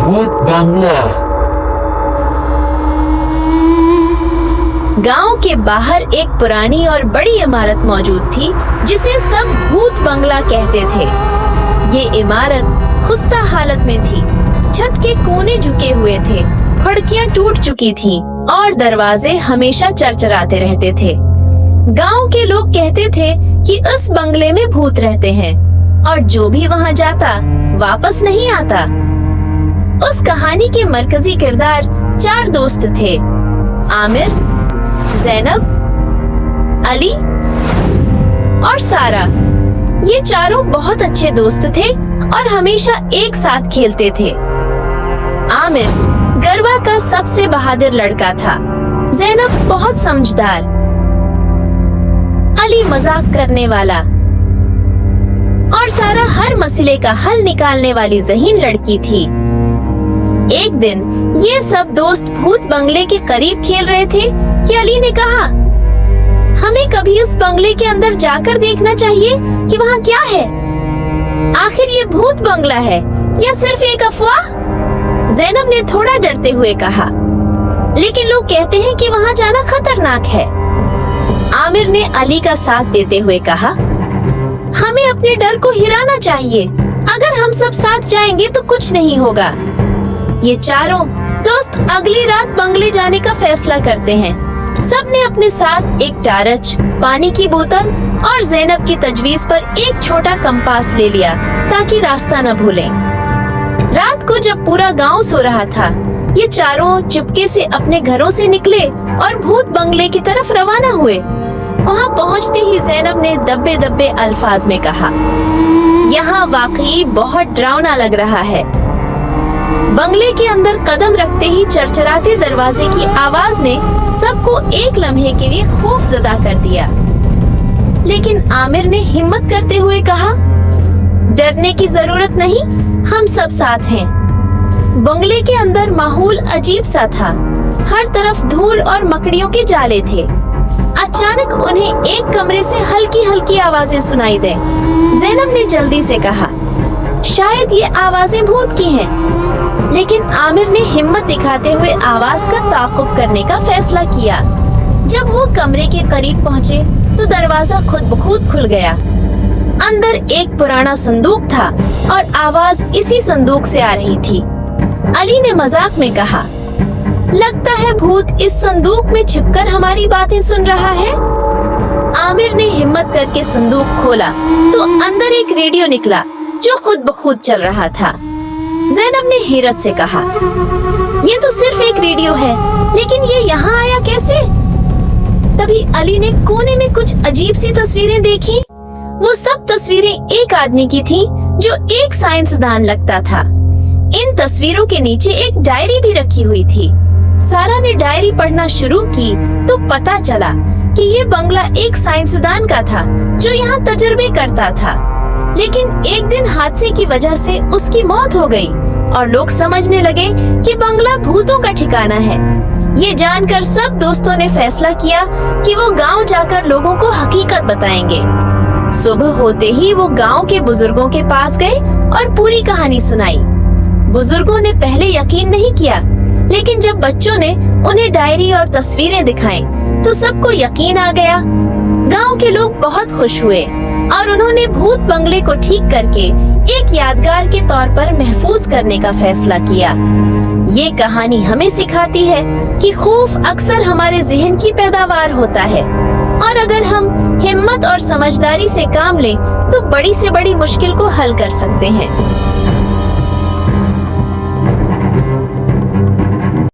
भूत बंगला। गांव के बाहर एक पुरानी और बड़ी इमारत मौजूद थी जिसे सब भूत बंगला कहते थे। ये इमारत खुस्ता हालत में थी, छत के कोने झुके हुए थे, खिड़कियां टूट चुकी थीं और दरवाजे हमेशा चरचराते रहते थे। गांव के लोग कहते थे कि उस बंगले में भूत रहते हैं और जो भी वहां जाता वापस नहीं आता। उस कहानी के मरकजी किरदार 4 दोस्त थे, आमिर, ज़ैनब, अली और सारा। ये चारों बहुत अच्छे दोस्त थे और हमेशा एक साथ खेलते थे। आमिर गरबा का सबसे बहादुर लड़का था, ज़ैनब बहुत समझदार, अली मजाक करने वाला और सारा हर मसले का हल निकालने वाली ज़हीन लड़की थी। एक दिन ये सब दोस्त भूत बंगले के करीब खेल रहे थे कि अली ने कहा, हमें कभी उस बंगले के अंदर जाकर देखना चाहिए कि वहाँ क्या है। आखिर ये भूत बंगला है या सिर्फ एक अफवाह? ज़ैनब ने थोड़ा डरते हुए कहा, लेकिन लोग कहते हैं कि वहाँ जाना खतरनाक है। आमिर ने अली का साथ देते हुए कहा, हमें अपने डर को हिराना चाहिए। अगर हम सब साथ जाएंगे तो कुछ नहीं होगा। ये चारों दोस्त अगली रात बंगले जाने का फैसला करते हैं। सबने अपने साथ एक टार्च, पानी की बोतल और ज़ैनब की तजवीज पर एक छोटा कंपास ले लिया ताकि रास्ता न भूलें। रात को जब पूरा गांव सो रहा था, ये चारों चुपके से अपने घरों से निकले और भूत बंगले की तरफ रवाना हुए। वहां पहुंचते ही ज़ैनब ने दब्बे दब्बे अल्फाज में कहा, यहाँ वाकई बहुत डरावना लग रहा है। बंगले के अंदर कदम रखते ही चरचराते दरवाजे की आवाज ने सबको एक लम्हे के लिए खौफजदा कर दिया। लेकिन आमिर ने हिम्मत करते हुए कहा, डरने की जरूरत नहीं, हम सब साथ हैं। बंगले के अंदर माहौल अजीब सा था, हर तरफ धूल और मकड़ियों के जाले थे। अचानक उन्हें एक कमरे से हल्की हल्की आवाजें सुनाई दे। ज़ैनब ने जल्दी से कहा, शायद ये आवाजें भूत की हैं। लेकिन आमिर ने हिम्मत दिखाते हुए आवाज का ताक़ुब करने का फैसला किया। जब वो कमरे के करीब पहुँचे तो दरवाजा खुद ब खुद खुल गया। अंदर एक पुराना संदूक था और आवाज इसी संदूक से आ रही थी। अली ने मजाक में कहा, लगता है भूत इस संदूक में छिपकर हमारी बातें सुन रहा है। आमिर ने हिम्मत करके संदूक खोला तो अंदर एक रेडियो निकला जो खुद ब खुद चल रहा था। ज़ैनब ने हैरत से कहा, ये तो सिर्फ एक रेडियो है, लेकिन ये यहाँ आया कैसे? तभी अली ने कोने में कुछ अजीब सी तस्वीरें देखी। वो सब तस्वीरें एक आदमी की थीं जो एक साइंसदान लगता था। इन तस्वीरों के नीचे एक डायरी भी रखी हुई थी। सारा ने डायरी पढ़ना शुरू की तो पता चला कि ये बंगला एक साइंसदान का था जो यहाँ तजर्बे करता था। लेकिन एक दिन हादसे की वजह से उसकी मौत हो गई और लोग समझने लगे कि बंगला भूतों का ठिकाना है। ये जानकर सब दोस्तों ने फैसला किया कि वो गांव जाकर लोगों को हकीकत बताएंगे। सुबह होते ही वो गांव के बुजुर्गों के पास गए और पूरी कहानी सुनाई। बुजुर्गों ने पहले यकीन नहीं किया, लेकिन जब बच्चों ने उन्हें डायरी और तस्वीरें दिखाई तो सबको यकीन आ गया। गांव के लोग बहुत खुश हुए और उन्होंने भूत बंगले को ठीक करके एक यादगार के तौर पर महफूज करने का फैसला किया। ये कहानी हमें सिखाती है कि खौफ अक्सर हमारे ज़हन की पैदावार होता है और अगर हम हिम्मत और समझदारी से काम लें तो बड़ी से बड़ी मुश्किल को हल कर सकते हैं।